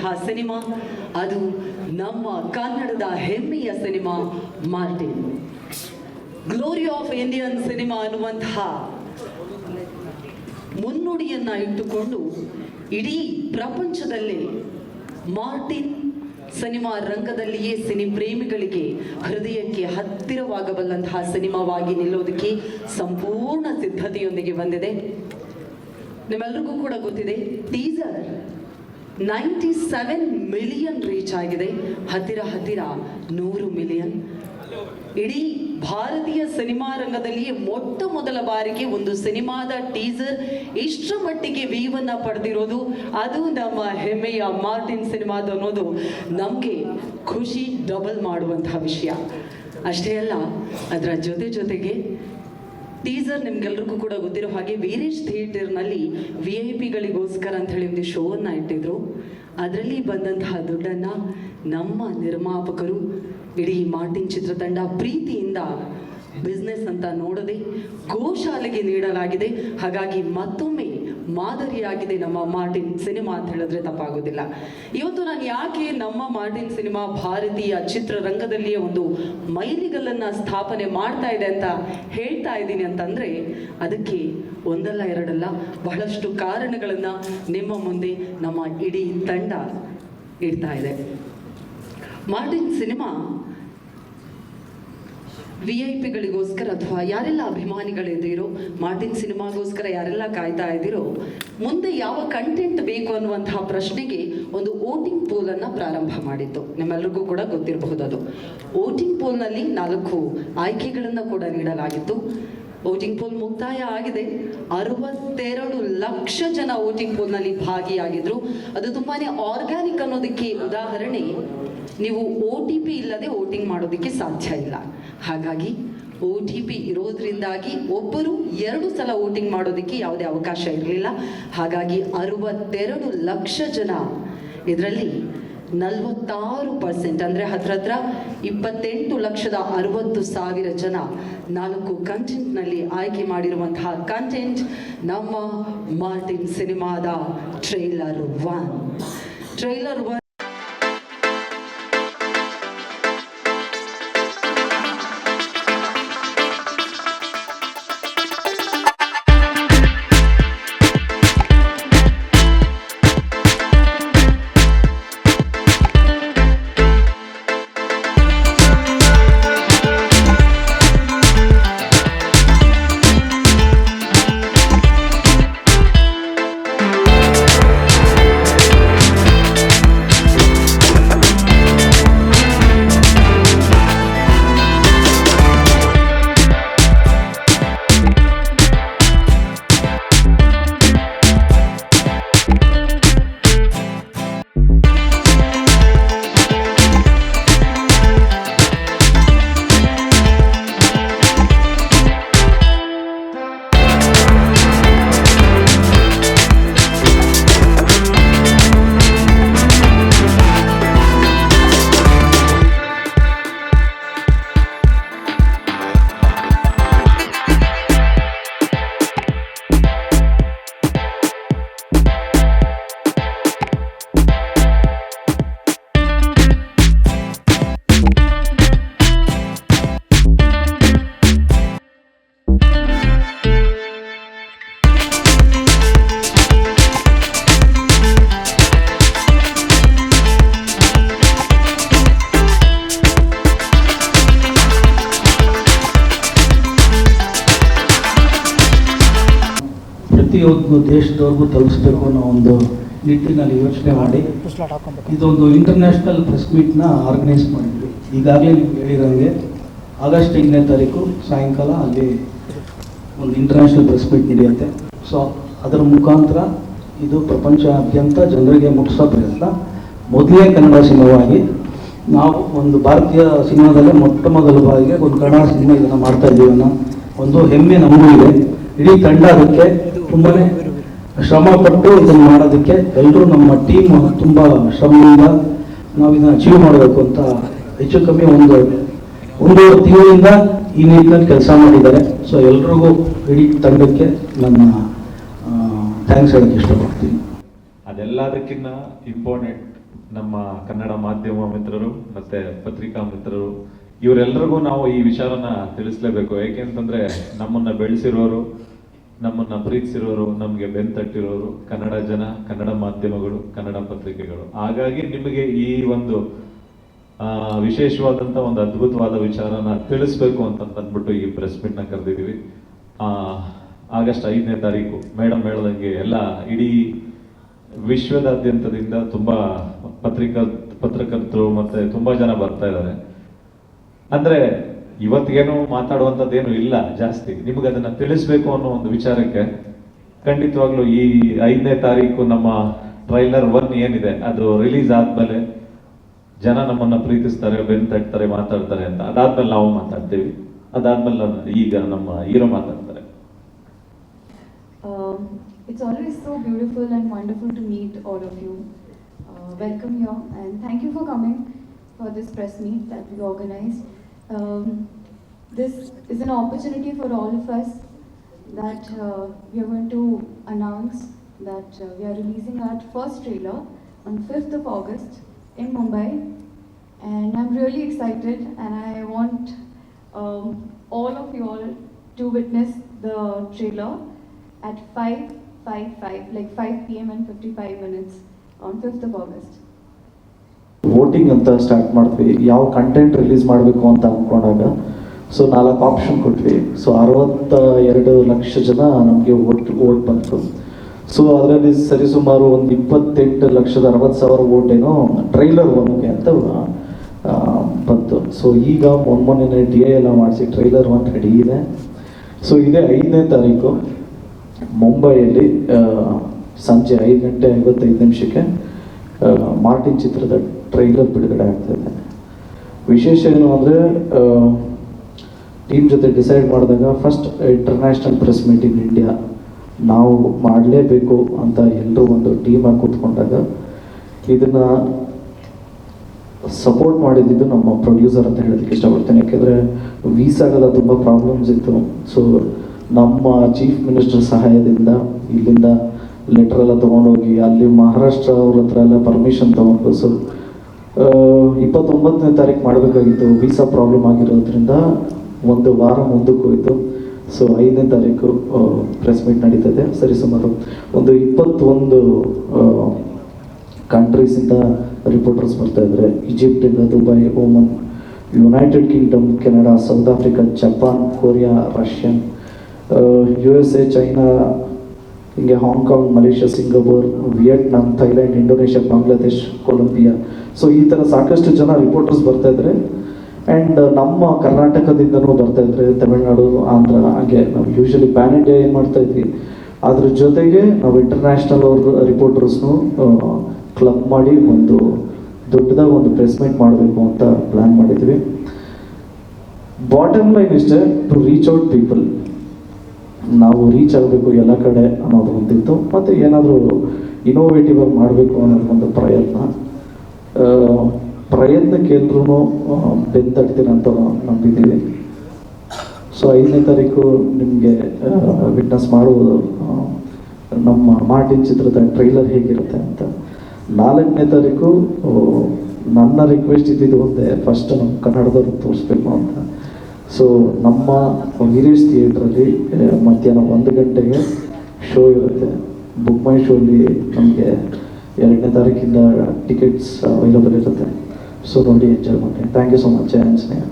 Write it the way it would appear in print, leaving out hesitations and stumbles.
ಬಂದಂತಹ ಸಿನಿಮಾ, ಅದು ನಮ್ಮ ಕನ್ನಡದ ಹೆಮ್ಮೆಯ cinema Martin. Glory of Indian cinema ಅನ್ನುವಂತಹ ಮುನ್ನುಡಿಯನ್ನ ಇಟ್ಟುಕೊಂಡು ಇಡೀ ಪ್ರಪಂಚದಲ್ಲಿ ಮಾರ್ಟಿನ್ ಸಿನಿಮಾ ರಂಗದಲ್ಲಿಯೇ ಸಿನಿ ಪ್ರೇಮಿಗಳಿಗೆ ಹೃದಯಕ್ಕೆ ಹತ್ತಿರವಾಗಬಲ್ಲಂತಹ ಸಿನಿಮಾವಾಗಿ ನಿಲ್ಲೋದಕ್ಕೆ ಸಂಪೂರ್ಣ ಸಿದ್ಧತೆಯೊಂದಿಗೆ ಬಂದಿದೆ. ನಿಮ್ಮೆಲ್ಲರಿಗೂ ಕೂಡ ಗೊತ್ತಿದೆ, ಟೀಸರ್ 97 ಮಿಲಿಯನ್ ರೀಚ್ ಆಗಿದೆ. ಹತ್ತಿರ 100 ಮಿಲಿಯನ್. ಇಡೀ ಭಾರತೀಯ ಸಿನಿಮಾ ರಂಗದಲ್ಲಿಯೇ ಮೊಟ್ಟ ಮೊದಲ ಬಾರಿಗೆ ಒಂದು ಸಿನಿಮಾದ ಟೀಸರ್ ಇಷ್ಟರ ಮಟ್ಟಿಗೆ ವ್ಯೂವನ್ನು ಪಡೆದಿರೋದು, ಅದು ನಮ್ಮ ಹೆಮ್ಮೆಯ ಮಾರ್ಟಿನ್ ಸಿನಿಮಾದ ಅನ್ನೋದು ನಮಗೆ ಖುಷಿ ಡಬಲ್ ಮಾಡುವಂತಹ ವಿಷಯ. ಅಷ್ಟೇ ಅಲ್ಲ, ಅದರ ಜೊತೆಗೆ ಟೀಸರ್ ನಿಮ್ಗೆಲ್ರಿಗೂ ಕೂಡ ಗೊತ್ತಿರೋ ಹಾಗೆ ವೀರೇಶ್ ಥಿಯೇಟರ್ನಲ್ಲಿ VIP-ಗಳಿಗೋಸ್ಕರ ಅಂತ ಹೇಳಿ ಒಂದು ಶೋವನ್ನು ಇಟ್ಟಿದ್ರು. ಅದರಲ್ಲಿ ಬಂದಂತಹ ದುಡ್ಡನ್ನು ನಮ್ಮ ನಿರ್ಮಾಪಕರು, ಇಡೀ ಮಾರ್ಟಿನ್ ಚಿತ್ರತಂಡ ಪ್ರೀತಿಯಿಂದ ಬಿಸ್ನೆಸ್ ಅಂತ ನೋಡದೆ ಗೋಶಾಲೆಗೆ ನೀಡಲಾಗಿದೆ. ಹಾಗಾಗಿ ಮತ್ತೊಮ್ಮೆ ಮಾದರಿಯಾಗಿದೆ ನಮ್ಮ ಮಾರ್ಟಿನ್ ಸಿನಿಮಾ ಅಂತ ಹೇಳಿದ್ರೆ ತಪ್ಪಾಗೋದಿಲ್ಲ. ಇವತ್ತು ನಾನು ಯಾಕೆ ನಮ್ಮ ಮಾರ್ಟಿನ್ ಸಿನಿಮಾ ಭಾರತೀಯ ಚಿತ್ರರಂಗದಲ್ಲಿಯೇ ಒಂದು ಮೈಲಿಗಲ್ಲನ್ನು ಸ್ಥಾಪನೆ ಮಾಡ್ತಾ ಇದೆ ಅಂತ ಹೇಳ್ತಾ ಇದ್ದೀನಿ ಅಂತಂದರೆ, ಅದಕ್ಕೆ ಒಂದಲ್ಲ ಎರಡಲ್ಲ ಬಹಳಷ್ಟು ಕಾರಣಗಳನ್ನು ನಿಮ್ಮ ಮುಂದೆ ನಮ್ಮ ಇಡೀ ತಂಡ ಇಡ್ತಾ ಇದೆ. ಮಾರ್ಟಿನ್ ಸಿನಿಮಾ VIP-ಗಳಿಗೋಸ್ಕರ ಅಥವಾ ಯಾರೆಲ್ಲ ಅಭಿಮಾನಿಗಳಿದ್ದೀರೋ, ಮಾರ್ಟಿನ್ ಸಿನಿಮಾಗೋಸ್ಕರ ಯಾರೆಲ್ಲ ಕಾಯ್ತಾ ಇದ್ದೀರೋ, ಮುಂದೆ ಯಾವ ಕಂಟೆಂಟ್ ಬೇಕು ಅನ್ನುವಂತಹ ಪ್ರಶ್ನೆಗೆ ಒಂದು ವೋಟಿಂಗ್ ಪೋಲನ್ನು ಪ್ರಾರಂಭ ಮಾಡಿತ್ತು. ನಿಮ್ಮೆಲ್ಲರಿಗೂ ಕೂಡ ಗೊತ್ತಿರಬಹುದು. ಅದು ವೋಟಿಂಗ್ ಪೋಲ್ನಲ್ಲಿ 4 ಆಯ್ಕೆಗಳನ್ನು ಕೂಡ ನೀಡಲಾಗಿತ್ತು. ವೋಟಿಂಗ್ ಪೋಲ್ ಮುಕ್ತಾಯ ಆಗಿದೆ. 62 ಲಕ್ಷ ಜನ ವೋಟಿಂಗ್ ಪೋಲ್ನಲ್ಲಿ ಭಾಗಿಯಾಗಿದ್ರು. ಅದು ತುಂಬಾನೇ ಆರ್ಗ್ಯಾನಿಕ್ ಅನ್ನೋದಕ್ಕೆ ಉದಾಹರಣೆ, ನೀವು OTP ಇಲ್ಲದೆ ವೋಟಿಂಗ್ ಮಾಡೋದಕ್ಕೆ ಸಾಧ್ಯ ಇಲ್ಲ. ಹಾಗಾಗಿ OTP ಇರೋದ್ರಿಂದಾಗಿ ಒಬ್ಬರು 2 ಸಲ ವೋಟಿಂಗ್ ಮಾಡೋದಕ್ಕೆ ಯಾವುದೇ ಅವಕಾಶ ಇರಲಿಲ್ಲ. ಹಾಗಾಗಿ 62 ಲಕ್ಷ ಜನ, ಇದರಲ್ಲಿ 46% ಅಂದರೆ ಹತ್ರ 28,60,000 ಜನ 4 ಕಂಟೆಂಟ್ನಲ್ಲಿ ಆಯ್ಕೆ ಮಾಡಿರುವಂತಹ ಕಂಟೆಂಟ್ ನಮ್ಮ ಮಾರ್ಟಿನ್ ಸಿನಿಮಾದ ಟ್ರೈಲರ್ 1. ಪ್ರತಿಯೊಂದು ದೇಶದವ್ರಿಗೂ ತಲುಪಿಸ್ಬೇಕು ಅನ್ನೋ ಒಂದು ನಿಟ್ಟಿನಲ್ಲಿ ಯೋಚನೆ ಮಾಡಿ ಇದೊಂದು ಇಂಟರ್ನ್ಯಾಷನಲ್ ಪ್ರೆಸ್ ಮೀಟ್ನ ಆರ್ಗನೈಸ್ ಮಾಡಿದ್ವಿ. ಈಗಾಗಲೇ ನೀವು ಹೇಳಿರೋಂಗೆ ಆಗಸ್ಟ್ 5ನೇ ತಾರೀಕು ಸಾಯಂಕಾಲ ಅಲ್ಲಿ ಒಂದು ಇಂಟರ್ನ್ಯಾಷನಲ್ ಪ್ರೆಸ್ ಮೀಟ್ ನಡೆಯುತ್ತೆ. ಸೊ ಅದರ ಮುಖಾಂತರ ಇದು ಪ್ರಪಂಚಾದ್ಯಂತ ಜನರಿಗೆ ಮುಟ್ಟಿಸೋ ಪ್ರಯತ್ನ. ಮೊದಲೇ ಕನ್ನಡ ಸಿನಿಮಾವಾಗಿ ನಾವು ಒಂದು ಭಾರತೀಯ ಸಿನಿಮಾದಲ್ಲೇ ಮೊಟ್ಟ ಮೊದಲ ಬಾರಿಗೆ ಒಂದು ಕನ್ನಡ ಸಿನಿಮಾ ಇದನ್ನು ಮಾಡ್ತಾ ಇದ್ದೀವಿ ಅನ್ನೋ ಒಂದು ಹೆಮ್ಮೆ ನಮಗೂ ಇದೆ. ಇಡೀ ತಂಡ ಅದಕ್ಕೆ ತುಂಬಾ ಶ್ರಮ ಪಟ್ಟು ಇದನ್ನು ಮಾಡೋದಕ್ಕೆ ಎಲ್ಲರೂ ನಮ್ಮ ಟೀಮ್ ತುಂಬ ಶ್ರಮದಿಂದ ನಾವು ಇದನ್ನು ಅಚೀವ್ ಮಾಡಬೇಕು ಅಂತ ಹೆಚ್ಚು ಕಮ್ಮಿ ಒಂದು ತಿಂಗಳಿಂದ ಈ ನಿಟ್ಟಿನಲ್ಲಿ ಕೆಲಸ ಮಾಡಿದ್ದಾರೆ. ಸೊ ಎಲ್ರಿಗೂ ಇಡೀ ತಂಡಕ್ಕೆ ನನ್ನ ಥ್ಯಾಂಕ್ಸ್ ಹೇಳಕ್ಕೆ ಇಷ್ಟಪಡ್ತೀನಿ. ಅದೆಲ್ಲದಕ್ಕಿಂತ ಇಂಪಾರ್ಟೆಂಟ್ ನಮ್ಮ ಕನ್ನಡ ಮಾಧ್ಯಮ ಮಿತ್ರರು ಮತ್ತೆ ಪತ್ರಿಕಾ ಮಿತ್ರರು ಇವರೆಲ್ಲರಿಗೂ ನಾವು ಈ ವಿಚಾರನ ತಿಳಿಸ್ಲೇಬೇಕು. ಏಕೆಂತಂದ್ರೆ ನಮ್ಮನ್ನ ಬೆಳೆಸಿರೋರು, ನಮ್ಮನ್ನ ಪ್ರೀತಿಸಿರೋರು, ನಮಗೆ ಬೆಂತಟ್ಟಿರೋರು ಕನ್ನಡ ಜನ, ಕನ್ನಡ ಮಾಧ್ಯಮಗಳು, ಕನ್ನಡ ಪತ್ರಿಕೆಗಳು. ಹಾಗಾಗಿ ನಿಮಗೆ ಈ ಒಂದು ವಿಶೇಷವಾದಂತ ಒಂದು ಅದ್ಭುತವಾದ ವಿಚಾರನ ತಿಳಿಸ್ಬೇಕು ಅಂತ ಅಂದ್ಬಿಟ್ಟು ಈ ಪ್ರೆಸ್ ಮೀಟ್ ನ ಕರೆದಿದ್ದೀವಿ. ಆಗಸ್ಟ್ 5ನೇ ತಾರೀಕು ಮೇಡಮ್ ಹೇಳ್ದಂಗೆ ಎಲ್ಲ ಇಡೀ ವಿಶ್ವದಾದ್ಯಂತದಿಂದ ತುಂಬಾ ಪತ್ರಕರ್ತರು ಮತ್ತೆ ತುಂಬಾ ಜನ ಬರ್ತಾ ಇದ್ದಾರೆ. ಅಂದ್ರೆ ಇವತ್ತಿಗೇನು ಮಾತಾಡುವಂಥದ್ದೇನು ಇಲ್ಲ ಜಾಸ್ತಿ, ನಿಮ್ಗೆ ಅದನ್ನ ತಿಳಿಸ್ಬೇಕು ಅನ್ನೋ ಒಂದು ವಿಚಾರಕ್ಕೆ ಖಂಡಿತವಾಗ್ಲೂ ಈ 5ನೇ ತಾರೀಕು ನಮ್ಮ ಟ್ರೈಲರ್ 1 ಏನಿದೆ ಅದು ರಿಲೀಸ್ ಆದ್ಮೇಲೆ ಜನ ನಮ್ಮನ್ನ ಪ್ರೀತಿಸ್ತಾರೆ, ಬೆನ್ ತಟ್ತಾರೆ, ಮಾತಾಡ್ತಾರೆ ಅಂತ. ಅದಾದ್ಮೇಲೆ ನಾವು ಮಾತಾಡ್ತೀವಿ. ಅದಾದ್ಮೇಲೆ ಈಗ ನಮ್ಮ ಹೀರೋ ಮಾತಾಡ್ತಾರೆ. It's always so beautiful and wonderful to meet all of you. Welcome here and thank you for coming for this press meet that we organized. This is an opportunity for all of us that we are going to announce that we are releasing our first trailer on 5th of August in Mumbai, and I'm really excited and I want all of you all to witness the trailer at 5:55, like 5 p.m. and 55 minutes on 5th of August. Voting ಅಂತ start ಮಾಡಿದ್ವಿ, ಯಾವ content release ಮಾಡಬೇಕು ಅಂತ ಅಂದ್ಕೊಂಡಾಗ. So 4 option ಕೊಟ್ವಿ. So 62 lakh ಜನ ನಮಗೆ vote ಬಂತು. So ಅದರಲ್ಲಿ ಸರಿಸುಮಾರು ಒಂದು 28,60,000 ವೋಟ್ ಏನೋ ಟ್ರೈಲರ್ 1ಗೆ ಅಂತ ಬಂತು. ಸೊ ಈಗ ಮೊನ್ನೆ DA ಎಲ್ಲ ಮಾಡಿಸಿ ಟ್ರೈಲರ್ 1 ರೆಡಿ ಇದೆ. ಸೊ ಇದೇ 5ನೇ ತಾರೀಕು ಮುಂಬೈಯಲ್ಲಿ ಸಂಜೆ 5:55 ಮಾರ್ಟಿನ್ ಚಿತ್ರದ ಟ್ರೈಲರ್ ಬಿಡುಗಡೆ ಆಗ್ತಾಯಿದೆ. ವಿಶೇಷ ಏನು ಅಂದರೆ ಟೀಮ್ ಜೊತೆ ಡಿಸೈಡ್ ಮಾಡಿದಾಗ first international press meet in India ನಾವು ಮಾಡಲೇಬೇಕು ಅಂತ ಎಲ್ಲರೂ ಒಂದು ಟೀಮಾಗಿ ಕೂತ್ಕೊಂಡಾಗ ಇದನ್ನು ಸಪೋರ್ಟ್ ಮಾಡಿದ್ದು ನಮ್ಮ ಪ್ರೊಡ್ಯೂಸರ್ ಅಂತ ಹೇಳೋದಕ್ಕೆ ಇಷ್ಟಪಡ್ತೀನಿ. ಯಾಕೆಂದರೆ ವೀಸಾಗೆಲ್ಲ ತುಂಬ ಪ್ರಾಬ್ಲಮ್ಸ್ ಇತ್ತು. ಸೊ ನಮ್ಮ ಚೀಫ್ ಮಿನಿಸ್ಟರ್ ಸಹಾಯದಿಂದ ಇಲ್ಲಿಂದ ಲೆಟರ್ ಎಲ್ಲ ತೊಗೊಂಡೋಗಿ ಅಲ್ಲಿ ಮಹಾರಾಷ್ಟ್ರ ಅವ್ರ ಹತ್ರ ಎಲ್ಲ ಪರ್ಮಿಷನ್ ತೊಗೊಂಡು ಸೊ 29ನೇ ತಾರೀಕು ಮಾಡಬೇಕಾಗಿತ್ತು. ವೀಸಾ ಪ್ರಾಬ್ಲಮ್ ಆಗಿರೋದ್ರಿಂದ ಒಂದು ವಾರ ಮುಂದಕ್ಕೆ ಹೋಯಿತು. ಸೊ 5ನೇ ತಾರೀಕು ಪ್ರೆಸ್ ಮೀಟ್ ನಡೀತದೆ. ಸರಿಸುಮಾರು ಒಂದು 21 ಕಂಟ್ರೀಸಿಂದ ರಿಪೋರ್ಟರ್ಸ್ ಬರ್ತಾಯಿದ್ದಾರೆ. ಈಜಿಪ್ಟಿಂದ, Dubai, Oman, United Kingdom, Canada, South Africa, Japan, Korea, Russian, USA, China, ಹಿಂಗೆ Hong Kong, Malaysia, Singapore, Vietnam, Thailand, Indonesia, Bangladesh, Colombia. So ಈ ಥರ ಸಾಕಷ್ಟು ಜನ ರಿಪೋರ್ಟರ್ಸ್ ಬರ್ತಾಯಿದ್ದಾರೆ. ಆ್ಯಂಡ್ ನಮ್ಮ ಕರ್ನಾಟಕದಿಂದನೂ ಬರ್ತಾಯಿದ್ದಾರೆ, ತಮಿಳ್ನಾಡು, ಆಂಧ್ರ. ಹಾಗೆ ನಾವು ಯೂಶಲಿ ಪ್ಯಾನ್ ಇಂಡಿಯಾ ಏನು ಮಾಡ್ತಾಯಿದ್ವಿ, ಅದ್ರ ಜೊತೆಗೆ ನಾವು ಇಂಟರ್ನ್ಯಾಷನಲ್ ಅವ್ರ ರಿಪೋರ್ಟರ್ಸ್ನು ಕ್ಲಬ್ ಮಾಡಿ ಒಂದು ದೊಡ್ಡದಾಗಿ ಒಂದು ಪ್ರೆಸ್ ಮೀಟ್ ಮಾಡಬೇಕು ಅಂತ ಪ್ಲ್ಯಾನ್ ಮಾಡಿದ್ವಿ. ಬಾಟಮ್ ಲೈನ್ ಇಷ್ಟೇ, ಟು ರೀಚ್ ಔಟ್ ಪೀಪಲ್. ನಾವು ರೀಚ್ ಆಗಬೇಕು ಎಲ್ಲ ಕಡೆ ಅನ್ನೋದು ಒಂದಿತ್ತು. ಮತ್ತು ಏನಾದರೂ ಇನೋವೇಟಿವ್ ಆಗಿ ಮಾಡಬೇಕು ಅನ್ನೋದು ಒಂದು ಪ್ರಯತ್ನಕ್ಕೆ ಎಲ್ಲರೂ ಬೆಂತಟ್ತೀರ ಅಂತ ನಂಬಿದ್ದೀವಿ. ಸೊ 5ನೇ ತಾರೀಕು ನಿಮಗೆ ವಿಟ್ನೆಸ್ ಮಾಡುವುದು ನಮ್ಮ ಮಾರ್ಟಿನ್ ಚಿತ್ರದ ಟ್ರೈಲರ್ ಹೇಗಿರುತ್ತೆ ಅಂತ. 4ನೇ ತಾರೀಕು ನನ್ನ ರಿಕ್ವೆಸ್ಟ್ ಇದ್ದಿದ್ದು ಒಂದೇ, ಫಸ್ಟ್ ನಮ್ಮ ಕನ್ನಡದವ್ರಿಗೆ ತೋರಿಸ್ಬೇಕು ಅಂತ. ಸೊ ನಮ್ಮ ವೀರೇಶ್ ಥಿಯೇಟ್ರಲ್ಲಿ ಮಧ್ಯಾಹ್ನ 1 ಗಂಟೆಗೆ ಶೋ ಇರುತ್ತೆ. ಬುಕ್ ಮೈ ಶೋಲಿ ನಮಗೆ 2ನೇ ತಾರೀಕಿಂದ ಟಿಕೆಟ್ಸ್ ಅವೈಲಬಲ್ ಇರುತ್ತೆ. ಸೊ ನೋಡಿ, ಎಂಜಾಯ್ ಮಾಡಿ. Thank you so much Anjaneya.